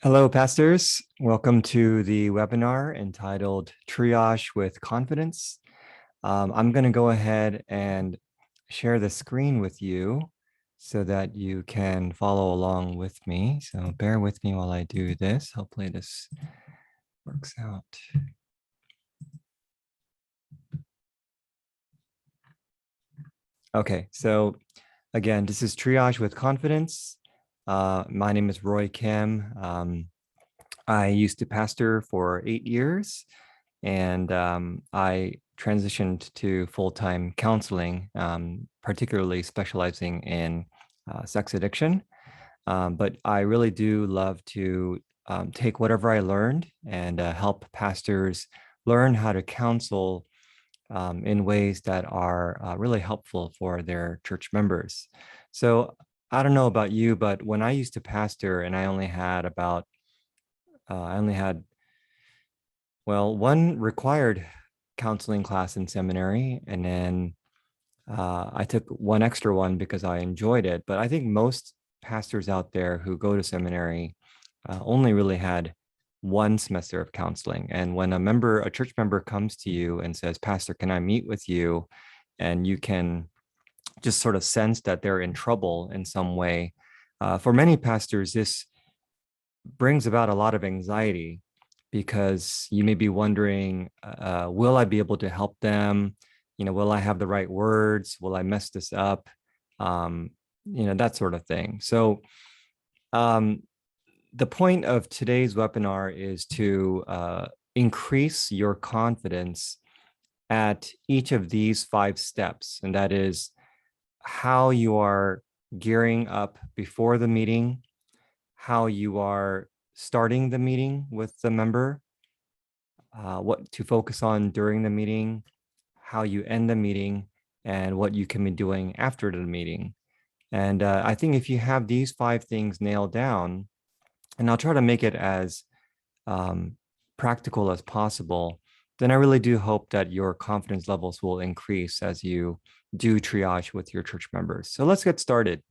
Hello, pastors. Welcome to the webinar entitled Triage with Confidence. I'm going to go ahead and share the screen with you so that you can follow along with me. So bear with me while I do this. Hopefully this works out. Okay, so again, this is Triage with Confidence. My name is Roy Kim. I used to pastor for 8 years, and I transitioned to full-time counseling, particularly specializing in sex addiction. But I really do love to take whatever I learned and help pastors learn how to counsel in ways that are really helpful for their church members. So I don't know about you, but when I used to pastor and I only had one required counseling class in seminary, and then I took one extra one because I enjoyed it. But I think most pastors out there who go to seminary only really had one semester of counseling. And when a church member comes to you and says, "Pastor, can I meet with you?" and you can just sort of sense that they're in trouble in some way. For many pastors, this brings about a lot of anxiety because you may be wondering, will I be able to help them? Will I have the right words? Will I mess this up? That sort of thing. So um, the point of today's webinar is to increase your confidence at each of these 5 steps. And that is how you are gearing up before the meeting, how you are starting the meeting with the member, what to focus on during the meeting, how you end the meeting, and what you can be doing after the meeting. And I think if you have these 5 things nailed down, and I'll try to make it as practical as possible, then I really do hope that your confidence levels will increase as you do triage with your church members. So let's get started.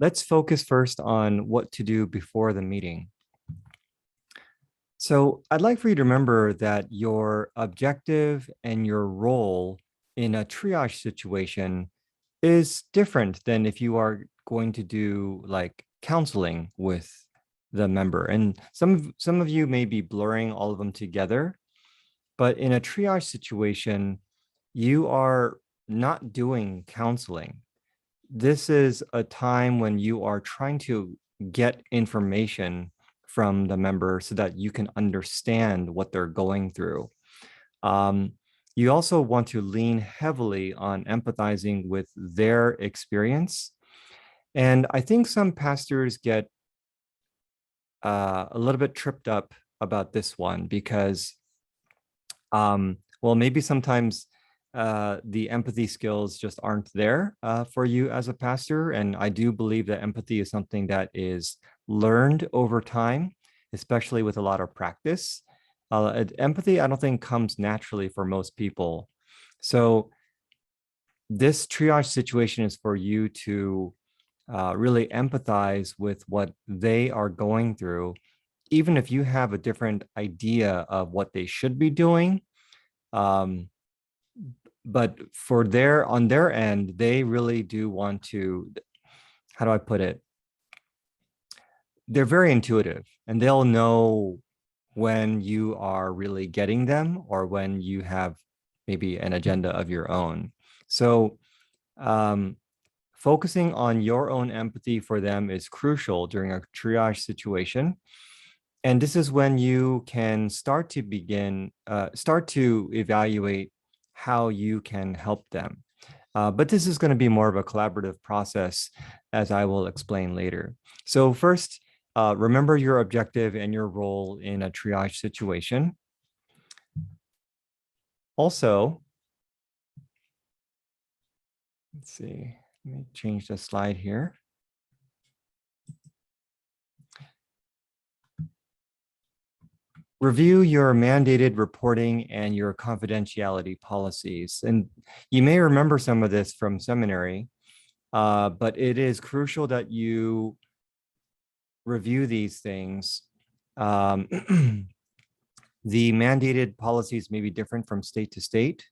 Let's focus first on what to do before the meeting. So I'd like for you to remember that your objective and your role in a triage situation is different than if you are going to do like counseling with the member. And some of you may be blurring all of them together, but in a triage situation, you are not doing counseling. This is a time when you are trying to get information from the member so that you can understand what they're going through. You also want to lean heavily on empathizing with their experience. And I think some pastors get a little bit tripped up about this one because, maybe sometimes the empathy skills just aren't there for you as a pastor. And I do believe that empathy is something that is learned over time, especially with a lot of practice. Empathy, I don't think, comes naturally for most people. So this triage situation is for you to really empathize with what they are going through, even if you have a different idea of what they should be doing. But on their end, they really do want to, how do I put it? They're very intuitive and they'll know when you are really getting them or when you have maybe an agenda of your own. So focusing on your own empathy for them is crucial during a triage situation. And this is when you can start to evaluate how you can help them. But this is going to be more of a collaborative process, as I will explain later. So first, remember your objective and your role in a triage situation. Also, let's see, let me change the slide here. Review your mandated reporting and your confidentiality policies. And you may remember some of this from seminary, but it is crucial that you review these things, um, the mandated policies may be different from state to state.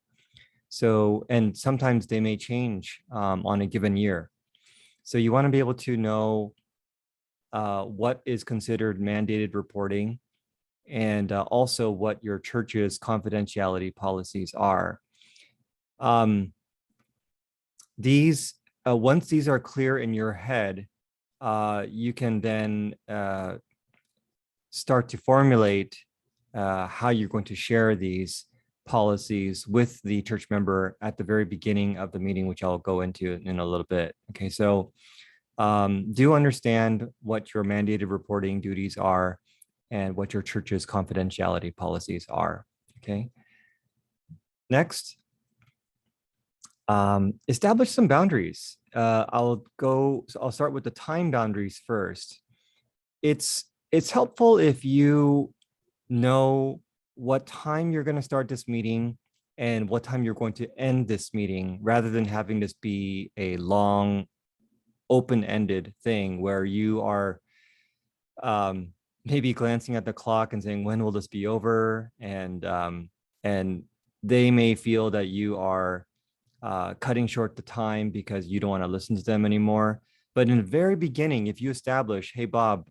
So, and sometimes they may change on a given year. So you want to be able to know what is considered mandated reporting, and also what your church's confidentiality policies are. These, once these are clear in your head, you can then start to formulate how you're going to share these policies with the church member at the very beginning of the meeting, which I'll go into in a little bit. Okay, so do understand what your mandated reporting duties are and what your church's confidentiality policies are. Okay. Next, establish some boundaries. I'll start with the time boundaries first. It's helpful if you know what time you're going to start this meeting and what time you're going to end this meeting, rather than having this be a long, open-ended thing where you are maybe glancing at the clock and saying, when will this be over? And they may feel that you are cutting short the time because you don't want to listen to them anymore. But in the very beginning, if you establish, hey, Bob,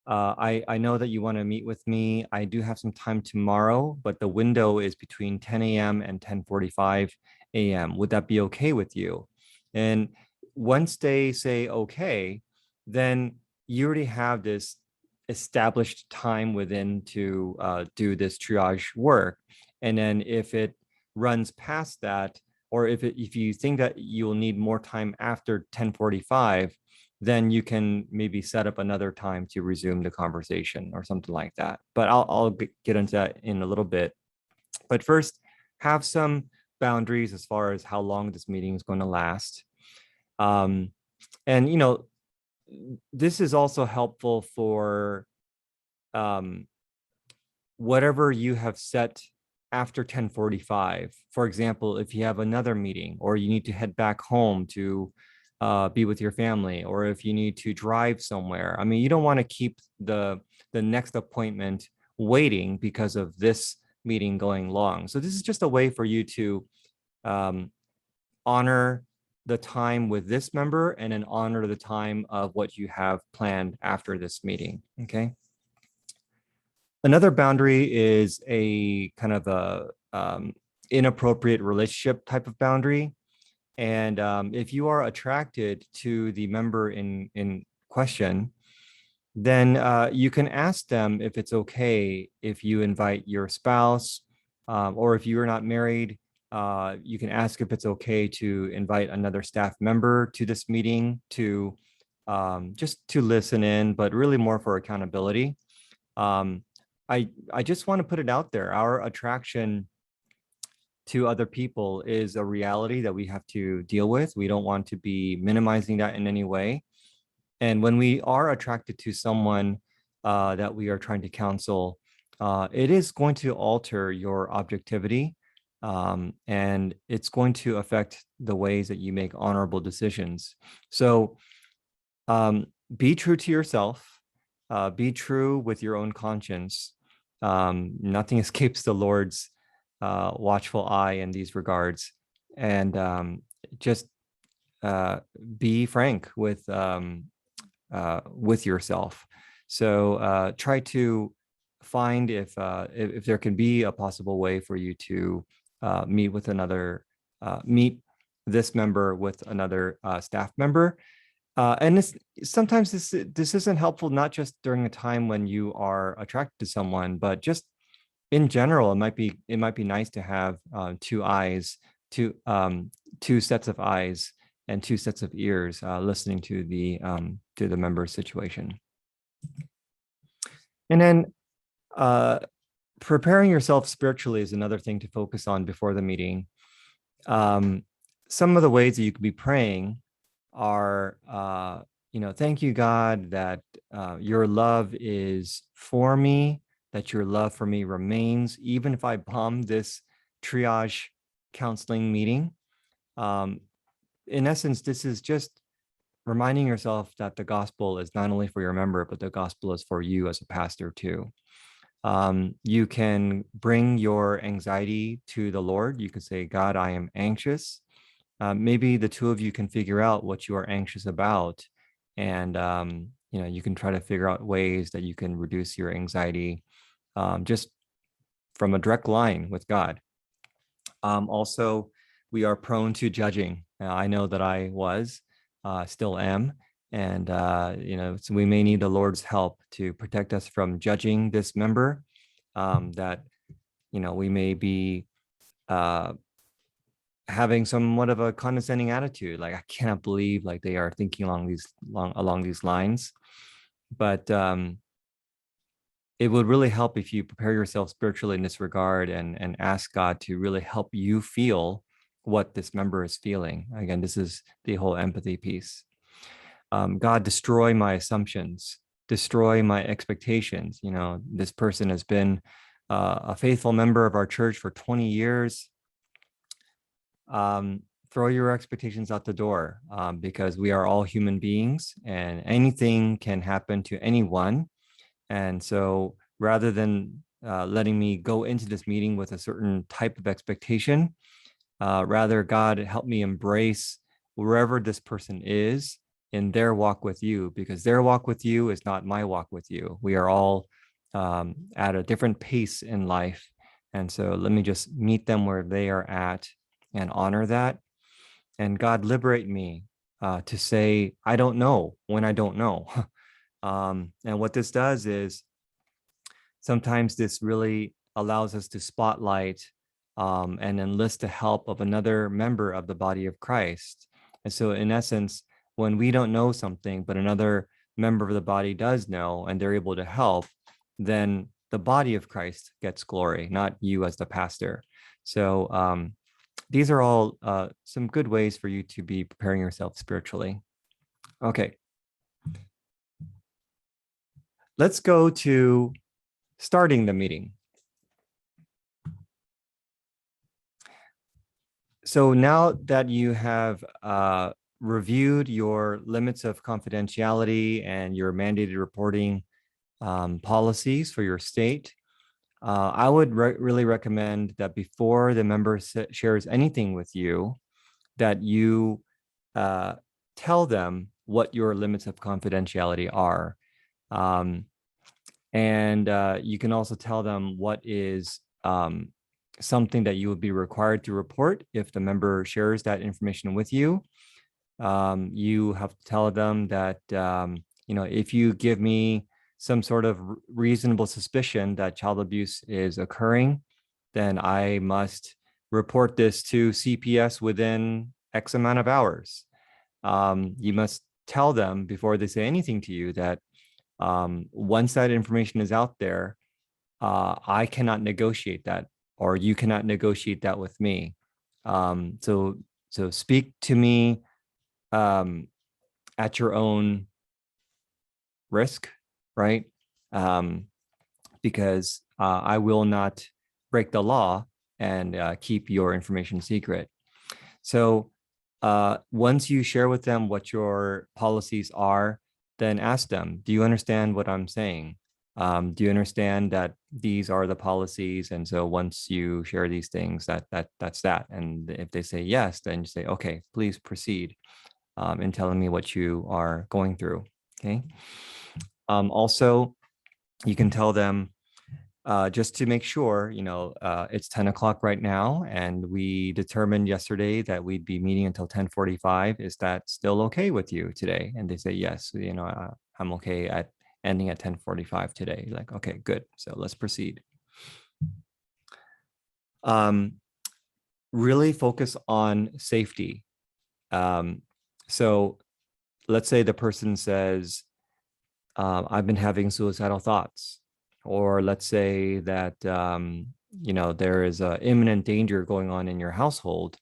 I know that you want to meet with me. I do have some time tomorrow, but the window is between 10 a.m. and 10:45 a.m. Would that be okay with you? And once they say okay, then you already have this established time within to do this triage work. And then if it runs past that, or if you think that you'll need more time after 10:45, then you can maybe set up another time to resume the conversation or something like that. But I'll get into that in a little bit. But first, have some boundaries as far as how long this meeting is going to last. And, you know, this is also helpful for whatever you have set after 10:45. For example, if you have another meeting or you need to head back home to be with your family, or if you need to drive somewhere. I mean, you don't want to keep the next appointment waiting because of this meeting going long. So this is just a way for you to honor the time with this member and then honor the time of what you have planned after this meeting. Okay. Another boundary is a kind of a inappropriate relationship type of boundary. And if you are attracted to the member in question, then you can ask them if it's okay if you invite your spouse, or if you are not married, you can ask if it's okay to invite another staff member to this meeting to just to listen in, but really more for accountability. I just want to put it out there. Our attraction to other people is a reality that we have to deal with. We don't want to be minimizing that in any way. And when we are attracted to someone that we are trying to counsel, it is going to alter your objectivity, and it's going to affect the ways that you make honorable decisions. So be true to yourself, be true with your own conscience. Nothing escapes the Lord's watchful eye in these regards, and just be frank with yourself. So try to find if there can be a possible way for you to meet this member with another staff member. And sometimes this isn't helpful, not just during a time when you are attracted to someone, but just in general. It might be nice to have two sets of eyes and two sets of ears listening to the member's situation. And then preparing yourself spiritually is another thing to focus on before the meeting. Some of the ways that you could be praying are, thank you, God, that your love is for me, that your love for me remains, even if I bomb this triage counseling meeting. In essence, this is just reminding yourself that the gospel is not only for your member, but the gospel is for you as a pastor too. You can bring your anxiety to the Lord. You can say, God, I am anxious. Maybe the two of you can figure out what you are anxious about. And, you can try to figure out ways that you can reduce your anxiety just from a direct line with God. Also, we are prone to judging. I know that I was, still am. And, so we may need the Lord's help to protect us from judging this member that, we may be having somewhat of a condescending attitude. Like, I cannot believe like they are thinking along these lines. But it would really help if you prepare yourself spiritually in this regard and ask God to really help you feel what this member is feeling. Again, this is the whole empathy piece. God, destroy my assumptions, destroy my expectations. This person has been a faithful member of our church for 20 years. Throw your expectations out the door because we are all human beings and anything can happen to anyone. And so rather than letting me go into this meeting with a certain type of expectation, rather, God, help me embrace wherever this person is in their walk with you, because their walk with you is not my walk with you. We are all at a different pace in life. And so let me just meet them where they are at and honor that. And God, liberate me to say, I don't know when I don't know. And what this does is sometimes this really allows us to spotlight and enlist the help of another member of the body of Christ. And so in essence, when we don't know something, but another member of the body does know, and they're able to help, then the body of Christ gets glory, not you as the pastor. So these are all some good ways for you to be preparing yourself spiritually. Okay. Let's go to starting the meeting. So now that you have reviewed your limits of confidentiality and your mandated reporting policies for your state, I would really recommend that before the member shares anything with you, that you tell them what your limits of confidentiality are. And you can also tell them what is something that you would be required to report if the member shares that information with you. You have to tell them that, if you give me some sort of reasonable suspicion that child abuse is occurring, then I must report this to CPS within X amount of hours. You must tell them before they say anything to you that once that information is out there, I cannot negotiate that, or you cannot negotiate that with me. So speak to me at your own risk, right? Because I will not break the law and keep your information secret. So once you share with them what your policies are, then ask them, do you understand what I'm saying? Do you understand that these are the policies? And so once you share these things, that's that. And if they say yes, then you say, okay, please proceed in telling me what you are going through. Okay. Also, you can tell them, just to make sure, it's 10 o'clock right now, and we determined yesterday that we'd be meeting until 10:45. Is that still okay with you today? And they say, yes, I'm okay at ending at 10:45 today. Like, okay, good. So let's proceed. Really focus on safety. So let's say the person says, I've been having suicidal thoughts. Or let's say that, there is an imminent danger going on in your household.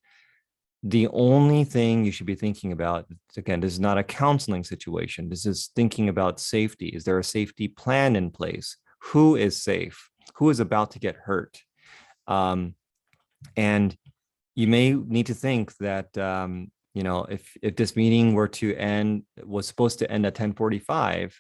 The only thing you should be thinking about, again, this is not a counseling situation. This is thinking about safety. Is there a safety plan in place? Who is safe? Who is about to get hurt? And you may need to think that, if this meeting was supposed to end at 10:45,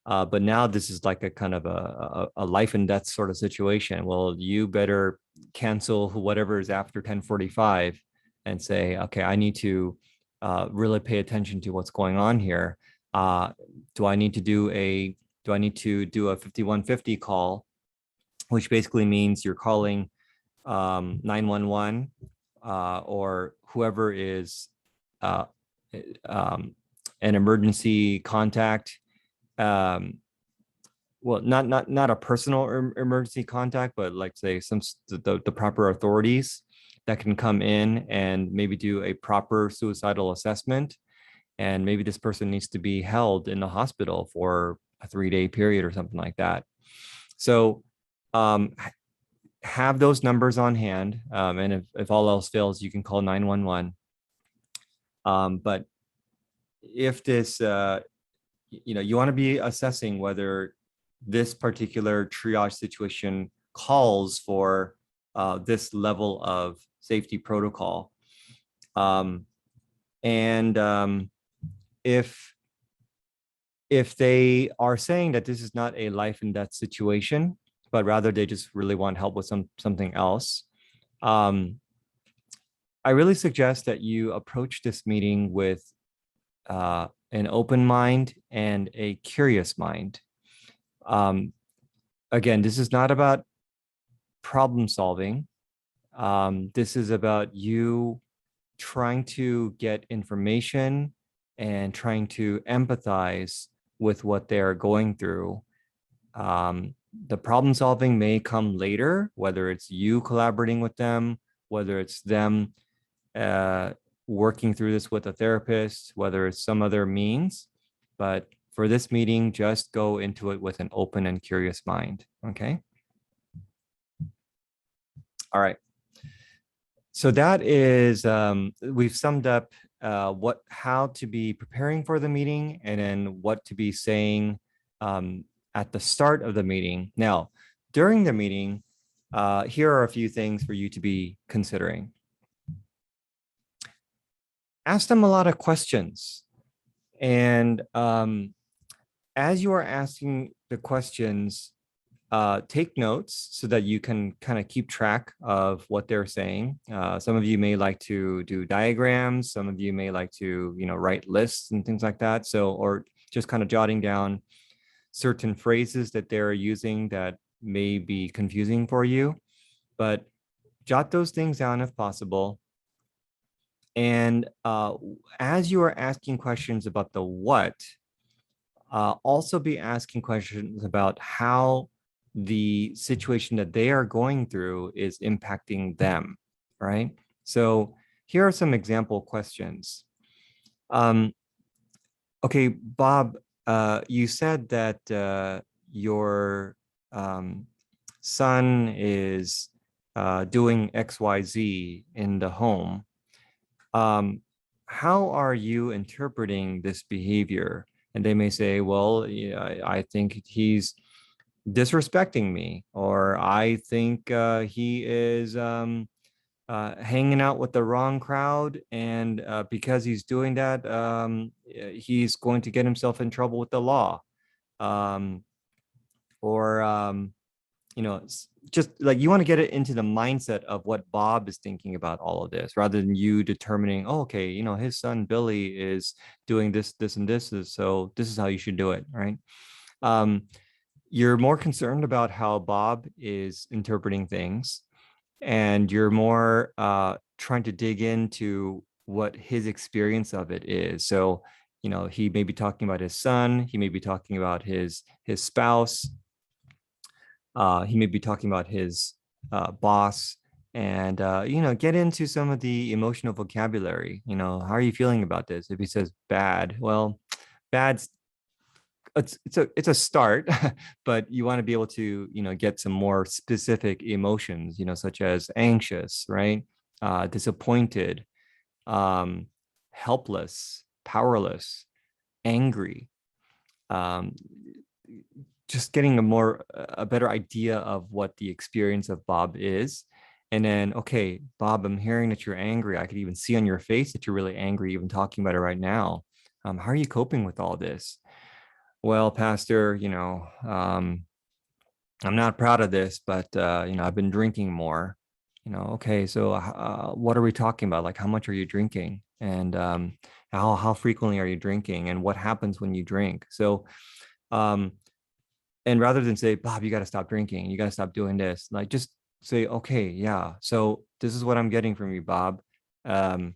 but now this is like a kind of a life and death sort of situation. Well, you better cancel whatever is after 10:45 and say, okay, I need to really pay attention to what's going on here. Uh, do I need to do a 5150 call, which basically means you're calling 911 or whoever is uh, um, an emergency contact. Um, well, not a personal emergency contact, but like say the proper authorities that can come in and maybe do a proper suicidal assessment, and maybe this person needs to be held in the hospital for a 3-day period or something like that. So um, have those numbers on hand, and if all else fails, you can call 911. But if this you want to be assessing whether this particular triage situation calls for this level of safety protocol. And if they are saying that this is not a life and death situation, but rather they just really want help with something else, I really suggest that you approach this meeting with an open mind and a curious mind. Again, this is not about problem solving. This is about you trying to get information and trying to empathize with what they're going through. The problem solving may come later, whether it's you collaborating with them, whether it's them working through this with a therapist, whether it's some other means. But for this meeting, just go into it with an open and curious mind. Okay. All right. So that is, we've summed up how to be preparing for the meeting and then what to be saying at the start of the meeting. Now, during the meeting, here are a few things for you to be considering. Ask them a lot of questions. And as you are asking the questions, take notes so that you can kind of keep track of what they're saying. Some of you may like to do diagrams. Some of you may like to, write lists and things like that. So, or just kind of jotting down certain phrases that they're using that may be confusing for you, but jot those things down if possible. And as you are asking questions about the what, also be asking questions about how the situation that they are going through is impacting them, right? So here are some example questions. Okay, Bob, you said that your son is doing XYZ in the home. How are you interpreting this behavior? And they may say, well, I think he's disrespecting me, or I think he is hanging out with the wrong crowd. And because he's doing that, he's going to get himself in trouble with the law. Or just like you want to get it into the mindset of what Bob is thinking about all of this, rather than you determining, oh, okay, his son Billy is doing this, this, and this, so this is how you should do it, right? You're more concerned about how Bob is interpreting things, and you're more trying to dig into what his experience of it is. So, he may be talking about his son, he may be talking about his spouse, he may be talking about his boss, and get into some of the emotional vocabulary. How are you feeling about this? If he says bad, well, bad's it's a start, but you want to be able to get some more specific emotions, such as anxious, right? Disappointed, helpless, powerless, angry. Um, just getting a better idea of what the experience of Bob is, And then, okay, Bob, I'm hearing that you're angry. I could even see on your face that you're really angry, even talking about it right now. How are you coping with all this? Well, Pastor, I'm not proud of this, but I've been drinking more. Okay, so what are we talking about? Like, how much are you drinking, and how frequently are you drinking, and what happens when you drink? So, um, and rather than say, Bob, you got to stop drinking, you got to stop doing this, like just say, okay, yeah. So this is what I'm getting from you, Bob. Um,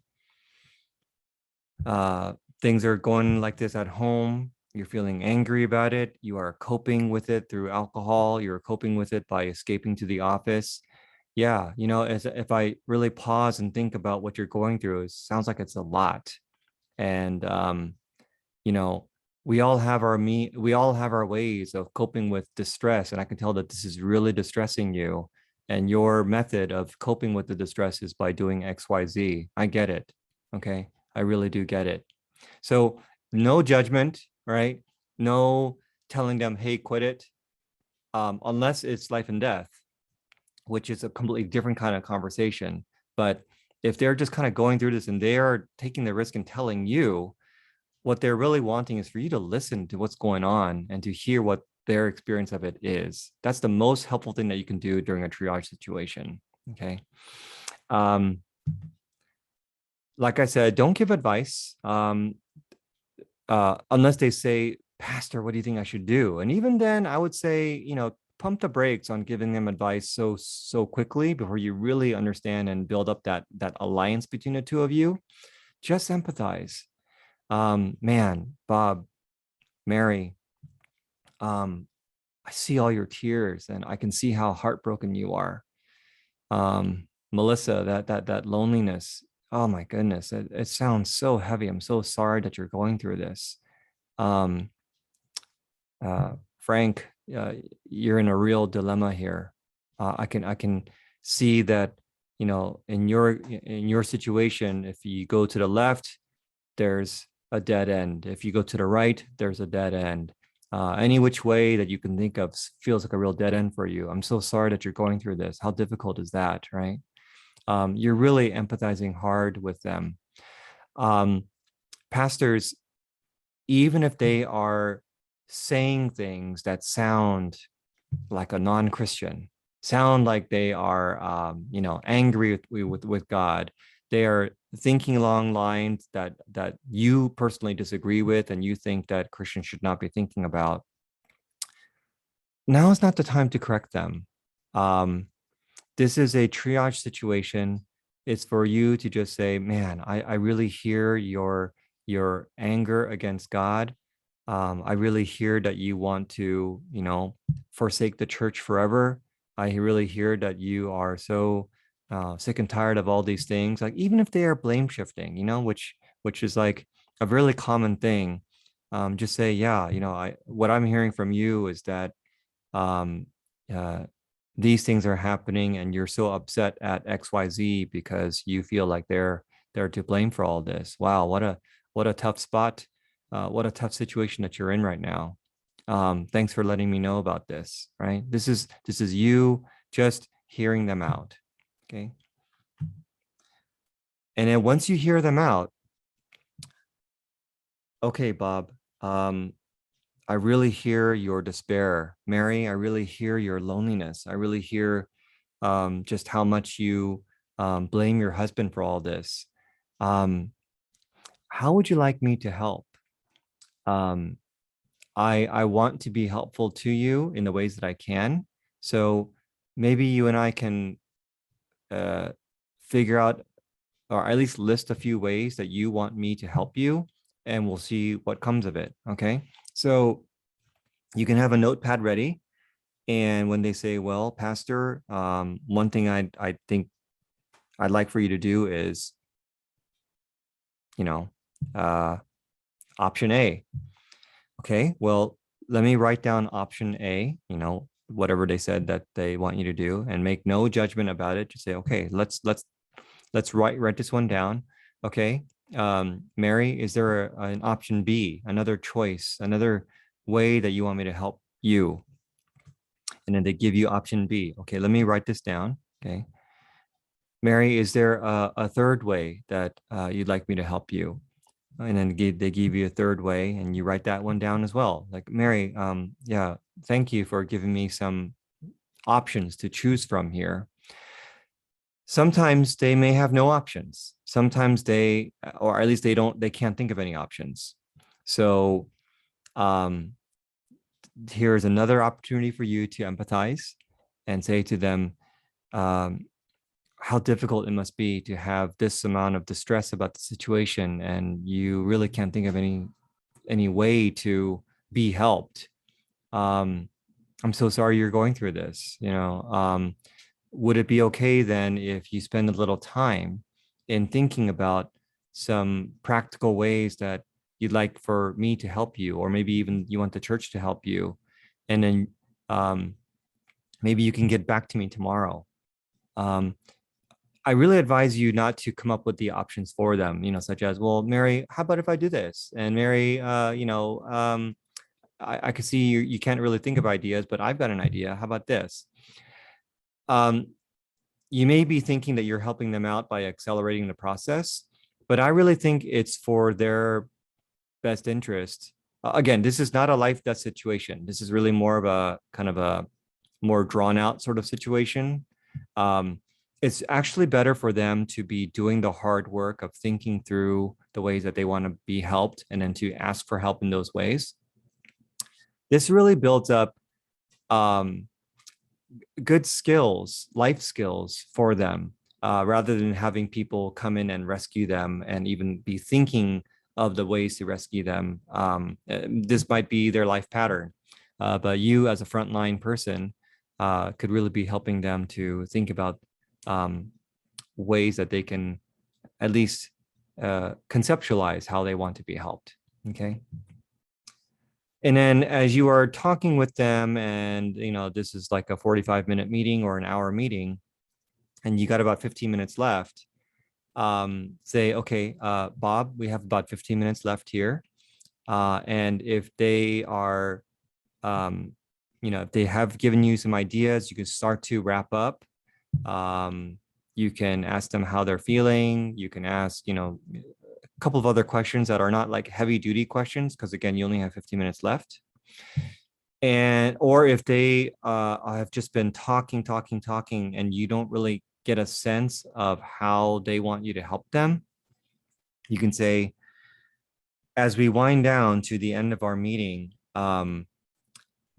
uh, Things are going like this at home. You're feeling angry about it. You are coping with it through alcohol. You're coping with it by escaping to the office. Yeah, as if I really pause and think about what you're going through, it sounds like it's a lot. And you know, we all have our ways of coping with distress. And I can tell that this is really distressing you. And your method of coping with the distress is by doing XYZ. I get it. Okay. I really do get it. So no judgment, right? No telling them, hey, quit it, unless it's life and death, which is a completely different kind of conversation. But if they're just kind of going through this and they are taking the risk and telling you, what they're really wanting is for you to listen to what's going on and to hear what their experience of it is. That's the most helpful thing that you can do during a triage situation. Okay. Um, like I said, don't give advice. Unless they say, Pastor, what do you think I should do? And even then, I would say, pump the brakes on giving them advice so quickly before you really understand and build up that alliance between the two of you. Just empathize. Man, Bob, Mary, I see all your tears and I can see how heartbroken you are. Melissa, that loneliness. Oh my goodness, it sounds so heavy. I'm so sorry that you're going through this. Um, Frank, you're in a real dilemma here. I can see that, in your situation, if you go to the left, there's a dead end. If you go to the right, there's a dead end. Any which way that you can think of feels like a real dead end for you. I'm so sorry that you're going through this. How difficult is that, right? You're really empathizing hard with them. Um, Pastors, even if they are saying things that sound like a non-Christian, sound like they are, angry with God. They are thinking along lines that you personally disagree with, and you think that Christians should not be thinking about. Now is not the time to correct them. Um, this is a triage situation. It's for you to just say, man, I really hear your anger against God. I really hear that you want to, forsake the church forever. I really hear that you are so sick and tired of all these things. Like even if they are blame shifting, which is like a really common thing. Just say, yeah, I what I'm hearing from you is that um, uh, these things are happening and you're so upset at XYZ because you feel like they're to blame for all this. Wow, what a tough spot. What a tough situation that you're in right now. Thanks for letting me know about this, right? This is you just hearing them out. Okay. And then once you hear them out, okay, Bob, I really hear your despair. Mary, I really hear your loneliness. I really hear just how much you blame your husband for all this. Um, how would you like me to help? Um, I want to be helpful to you in the ways that I can. So maybe you and I can uh, figure out, or at least list a few ways that you want me to help you, and we'll see what comes of it. Okay. So you can have a notepad ready. And when they say, well, Pastor, one thing I think I'd like for you to do is, you know, uh, option A. Okay, well, let me write down option A, whatever they said that they want you to do, and make no judgment about it. Just say, okay, let's write this one down. Okay. Mary, is there an option B, another choice, another way that you want me to help you? And then they give you option B. Okay, let me write this down. Okay. Mary, is there a third way that you'd like me to help you? And then they give you a third way, and you write that one down as well. Like, Mary, yeah, thank you for giving me some options to choose from here. Sometimes they may have no options. Sometimes they, or at least they can't think of any options. So um, here's another opportunity for you to empathize and say to them, um, how difficult it must be to have this amount of distress about the situation, and you really can't think of any way to be helped. um, I'm so sorry you're going through this. Would it be okay then if you spend a little time in thinking about some practical ways that you'd like for me to help you, or maybe even you want the church to help you, and then um, maybe you can get back to me tomorrow. um, I really advise you not to come up with the options for them, such as, well, Mary, how about if I do this? And Mary, I could see you can't really think of ideas, but I've got an idea. How about this? Um, you may be thinking that you're helping them out by accelerating the process, but I really think it's for their best interest. Again, this is not a life death situation. This is really more of a kind of a more drawn out sort of situation. Um, it's actually better for them to be doing the hard work of thinking through the ways that they want to be helped, and then to ask for help in those ways. This really builds up um, good skills, life skills for them, rather than having people come in and rescue them and even be thinking of the ways to rescue them. This might be their life pattern, but you as a frontline person could really be helping them to think about um, ways that they can at least conceptualize how they want to be helped. Okay. And then as you are talking with them, and this is like a 45-minute meeting or an hour meeting, and you got about 15 minutes left, say, okay, Bob, we have about 15 minutes left here. And if they are, if they have given you some ideas, you can start to wrap up. You can ask them how they're feeling. You can ask, a couple of other questions that are not like heavy duty questions, because again, you only have 15 minutes left. And or if they have just been talking, and you don't really get a sense of how they want you to help them, you can say, as we wind down to the end of our meeting,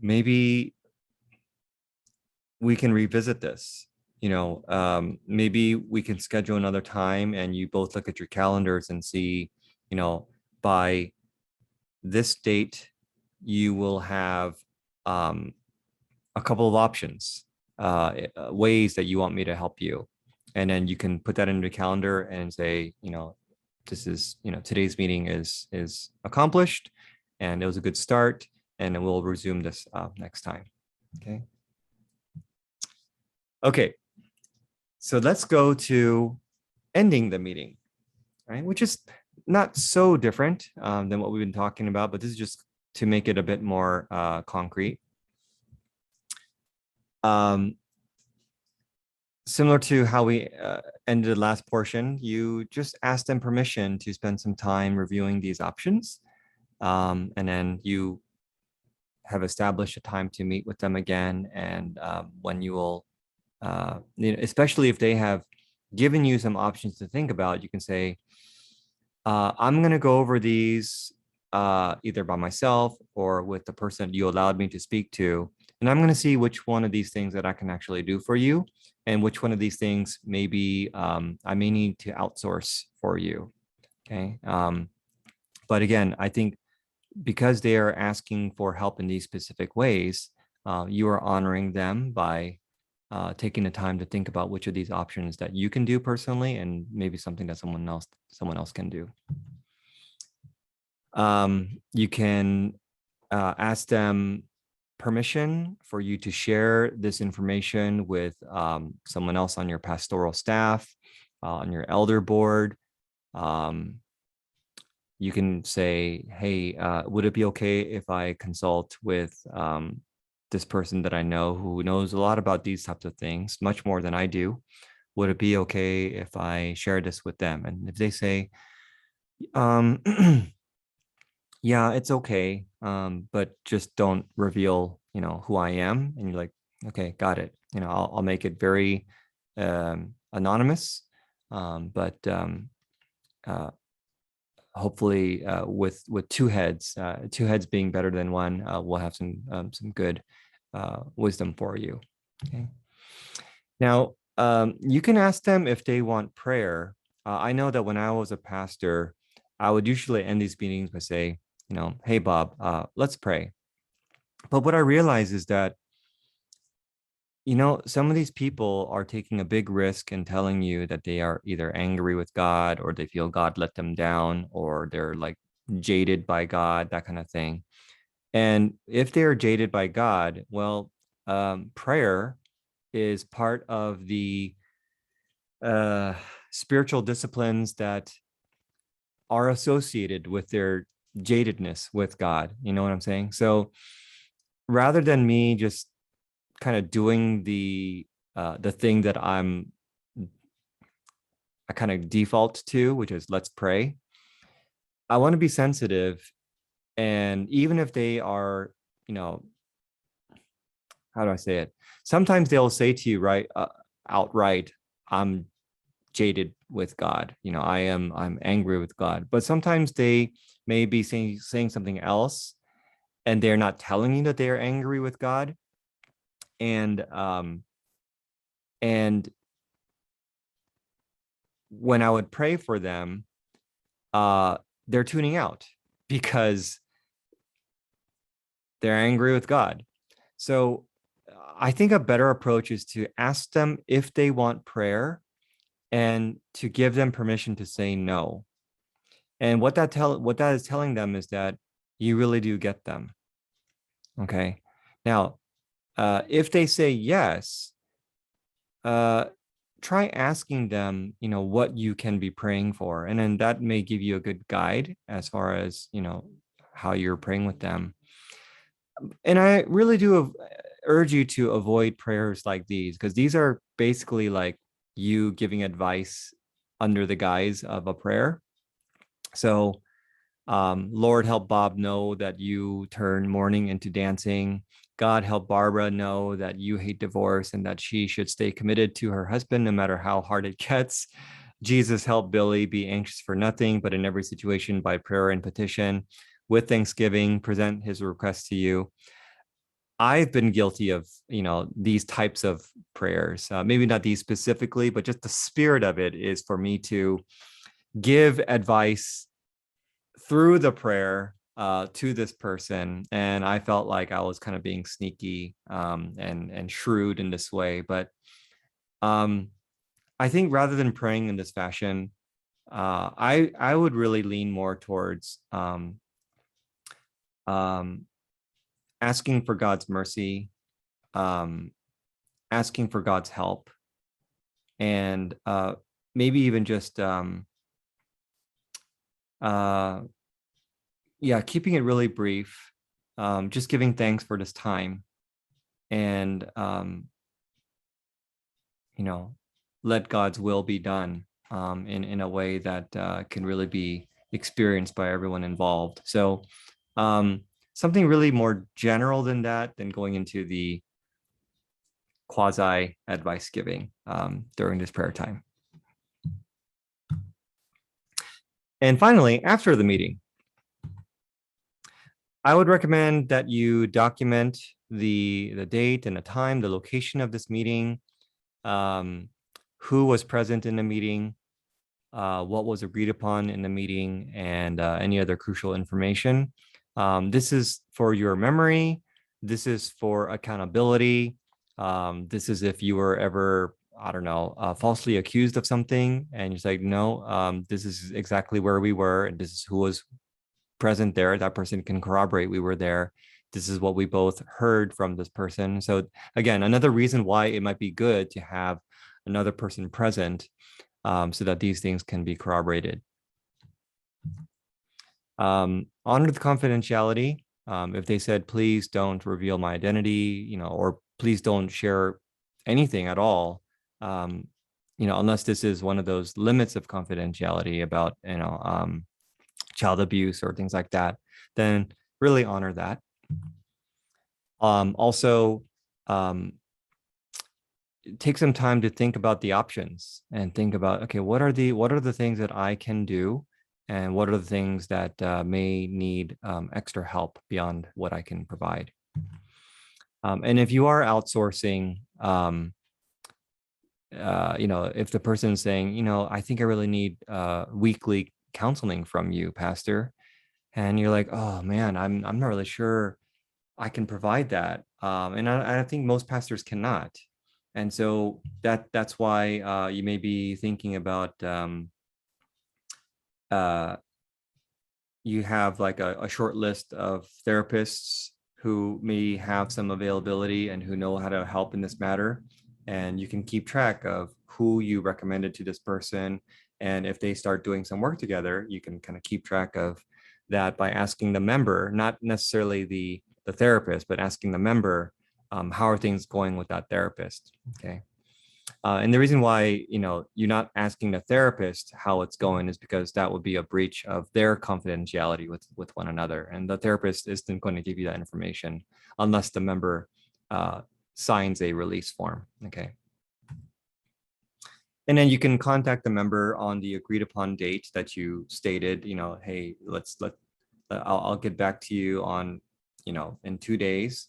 maybe we can revisit this. Maybe we can schedule another time, and you both look at your calendars and see, by this date, you will have a couple of options, ways that you want me to help you. And then you can put that into the calendar and say, this is, today's meeting is accomplished, and it was a good start, and then we'll resume this next time. Okay. Okay. So let's go to ending the meeting, right? Which is not so different than what we've been talking about, but this is just to make it a bit more concrete. Similar to how we ended the last portion, you just ask them permission to spend some time reviewing these options. And then you have established a time to meet with them again. And when you will, especially if they have given you some options to think about, you can say, I'm going to go over these either by myself or with the person you allowed me to speak to. And I'm going to see which one of these things that I can actually do for you, and which one of these things maybe I may need to outsource for you. Okay. But again, I think because they are asking for help in these specific ways, you are honoring them by taking the time to think about which of these options that you can do personally, and maybe something that someone else can do. You can ask them permission for you to share this information with someone else on your pastoral staff, on your elder board. You can say, hey, would it be okay if I consult with this person that I know who knows a lot about these types of things, much more than I do? would it be okay if I share this with them? And if they say, um, yeah, it's okay, but just don't reveal, who I am. And you're like, okay, got it. I'll make it very anonymous, but uh, hopefully with two heads being better than one, we'll have some good wisdom for you. Okay. Now, you can ask them if they want prayer. I know that when I was a pastor, I would usually end these meetings by say, hey Bob, let's pray. But what I realize is that some of these people are taking a big risk in telling you that they are either angry with God, or they feel God let them down, or they're like jaded by God, that kind of thing. And if they're jaded by God, well, prayer is part of the uh, spiritual disciplines that are associated with their jadedness with God. You know what I'm saying? So rather than me just kind of doing the thing that I kind of default to, which is let's pray, I want to be sensitive. And even if they are, you know, how do I say it? Sometimes they'll say to you, right, outright, I'm jaded with God. I'm angry with God. But sometimes they may be saying something else, and they're not telling you that they are angry with God. And when I would pray for them, uh, they're tuning out because they're angry with God. So I think a better approach is to ask them if they want prayer and to give them permission to say no. And what that is telling them is that you really do get them. Okay. Now, if they say yes, uh, try asking them, what you can be praying for, and then that may give you a good guide as far as how you're praying with them. And I really do urge you to avoid prayers like these, because these are basically like you giving advice under the guise of a prayer. So, Lord, help Bob know that you turn mourning into dancing. God, help Barbara know that you hate divorce and that she should stay committed to her husband no matter how hard it gets. Jesus, help Billy be anxious for nothing, but in every situation by prayer and petition. With thanksgiving, present his request to you. I've been guilty of, these types of prayers. Maybe not these specifically, but just the spirit of it is for me to give advice through the prayer to this person. And I felt like I was kind of being sneaky and shrewd in this way. But um, I think rather than praying in this fashion, I would really lean more towards um, asking for God's mercy, um, asking for God's help, and maybe even just uh, yeah, keeping it really brief, just giving thanks for this time, and let God's will be done in a way that can really be experienced by everyone involved. So something really more general than that, than going into the quasi advice giving during this prayer time. And finally, after the meeting, I would recommend that you document the date and the time, the location of this meeting, who was present in the meeting, what was agreed upon in the meeting, and any other crucial information. This is for your memory. This is for accountability. This is if you were ever, I don't know, falsely accused of something, and you're like, no, this is exactly where we were, and this is who was present there. That person can corroborate we were there. This is what we both heard from this person. So again, another reason why it might be good to have another person present, so that these things can be corroborated. Honor the confidentiality. If they said, please don't reveal my identity, or please don't share anything at all, unless this is one of those limits of confidentiality about, child abuse or things like that, then really honor that. Also, um, take some time to think about the options and think about, okay, what are the things that I can do, and what are the things that may need extra help beyond what I can provide. And if you are outsourcing, if the person's saying, I think I really need weekly counseling from you, Pastor, and you're like, oh man, I'm not really sure I can provide that, and I think most pastors cannot, and so that's why you may be thinking about uh, you have like a short list of therapists who may have some availability and who know how to help in this matter. And you can keep track of who you recommended to this person. And if they start doing some work together, you can kind of keep track of that by asking the member, not necessarily the therapist, but asking the member, how are things going with that therapist? Okay. And the reason why, you're not asking the therapist how it's going is because that would be a breach of their confidentiality with one another. And the therapist isn't going to give you that information unless the member signs a release form. Okay. And then you can contact the member on the agreed upon date that you stated, hey, I'll get back to you on, in 2 days.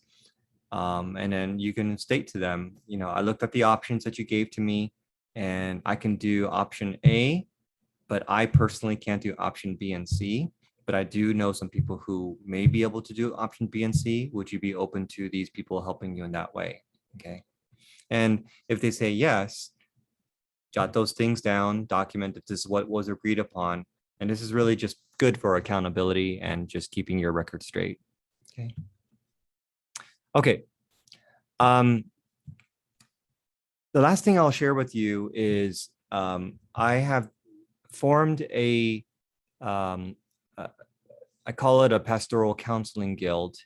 And then you can state to them, I looked at the options that you gave to me, and I can do option A, but I personally can't do option B and C. But I do know some people who may be able to do option B and C. Would you be open to these people helping you in that way? Okay. And if they say yes, jot those things down, document that this is what was agreed upon. And this is really just good for accountability and just keeping your record straight. Okay. Okay. The last thing I'll share with you is I have formed um, I call it a pastoral counseling guild.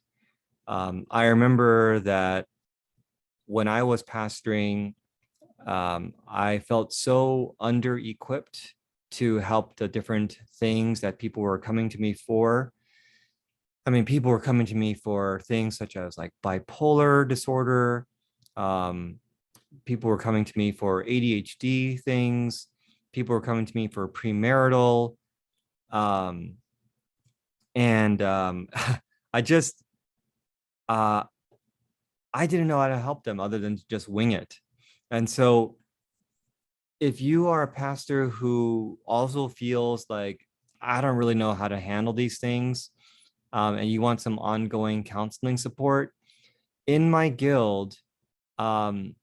I remember that when I was pastoring, I felt so under-equipped to help the different things that people were coming to me for. I mean, people were coming to me for things such as like bipolar disorder. People were coming to me for ADHD things. People were coming to me for premarital. And I just, I didn't know how to help them other than just wing it. And so if you are a pastor who also feels like, I don't really know how to handle these things, and you want some ongoing counseling support, in my guild, I'm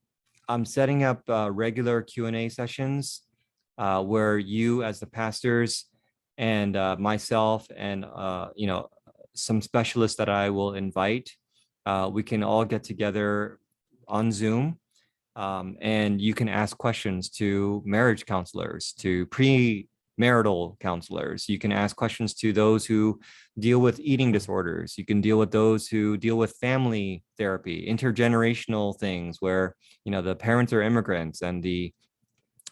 setting up regular Q&A sessions where you as the pastors and myself and some specialists that I will invite, we can all get together on Zoom, and you can ask questions to marriage counselors, to premarital counselors. You can ask questions to those who deal with eating disorders. You can deal with those who deal with family therapy, intergenerational things where, the parents are immigrants and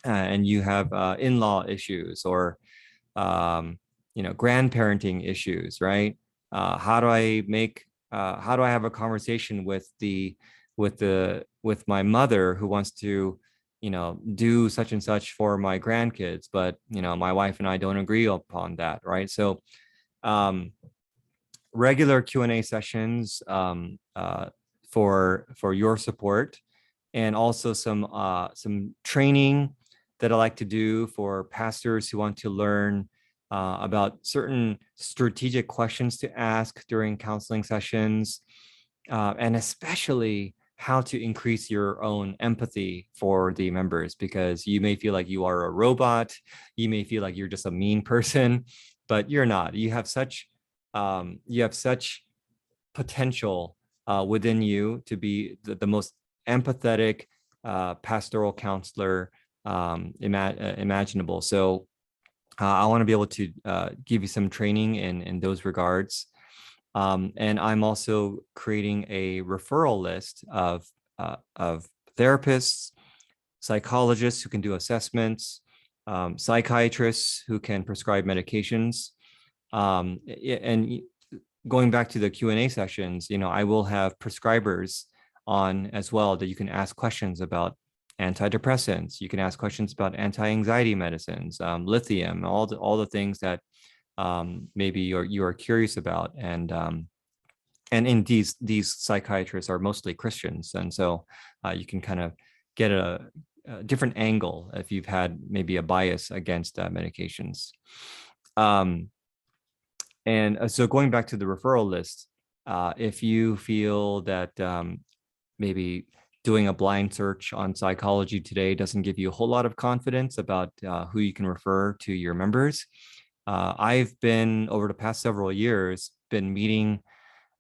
and you have in-law issues, or grandparenting issues, right? How do I have a conversation with my mother who wants to, do such and such for my grandkids, but my wife and I don't agree upon that, right? So regular Q&A sessions for your support, and also some training that I like to do for pastors who want to learn about certain strategic questions to ask during counseling sessions, and especially how to increase your own empathy for the members, because you may feel like you are a robot, you may feel like you're just a mean person, but you're not. You have such potential within you to be the most empathetic pastoral counselor imaginable. So I want to be able to give you some training in those regards. And I'm also creating a referral list of therapists, psychologists who can do assessments, psychiatrists who can prescribe medications. And going back to the Q&A sessions, I will have prescribers on as well that you can ask questions about antidepressants. You can ask questions about anti-anxiety medicines, lithium, all the things that maybe you are curious about. And in these psychiatrists are mostly Christians, and so you can kind of get a different angle if you've had maybe a bias against medications. And so going back to the referral list, if you feel that maybe doing a blind search on psychology today doesn't give you a whole lot of confidence about who you can refer to your members, I've been, over the past several years, been meeting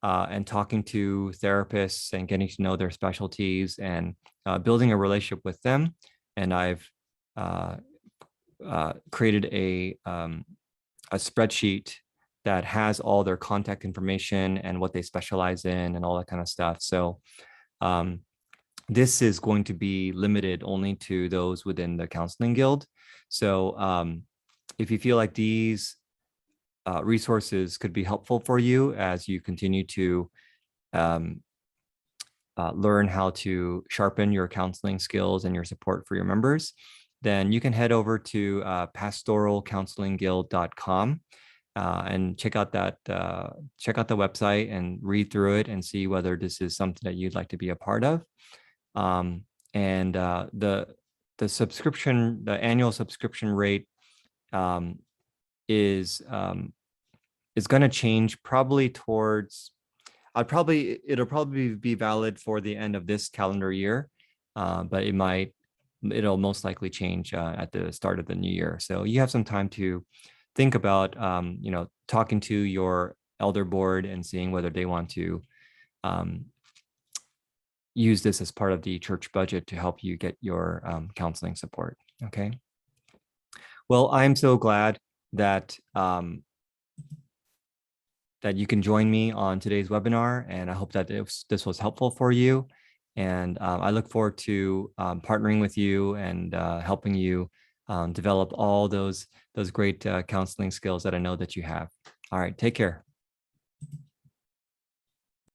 and talking to therapists and getting to know their specialties and building a relationship with them. And I've created a spreadsheet that has all their contact information and what they specialize in and all that kind of stuff. So this is going to be limited only to those within the counseling guild. So if you feel like these resources could be helpful for you as you continue to learn how to sharpen your counseling skills and your support for your members, then you can head over to pastoralcounselingguild.com and check out the website and read through it and see whether this is something that you'd like to be a part of. And the annual subscription rate is going to change probably towards, it'll probably be valid for the end of this calendar year, but it'll most likely change at the start of the new year. So you have some time to think about, talking to your elder board and seeing whether they want to use this as part of the church budget to help you get your counseling support. Okay. Well, I'm so glad that that you can join me on today's webinar, and I hope that this was helpful for you. And I look forward to partnering with you and helping you develop all those great counseling skills that I know that you have. All right, take care.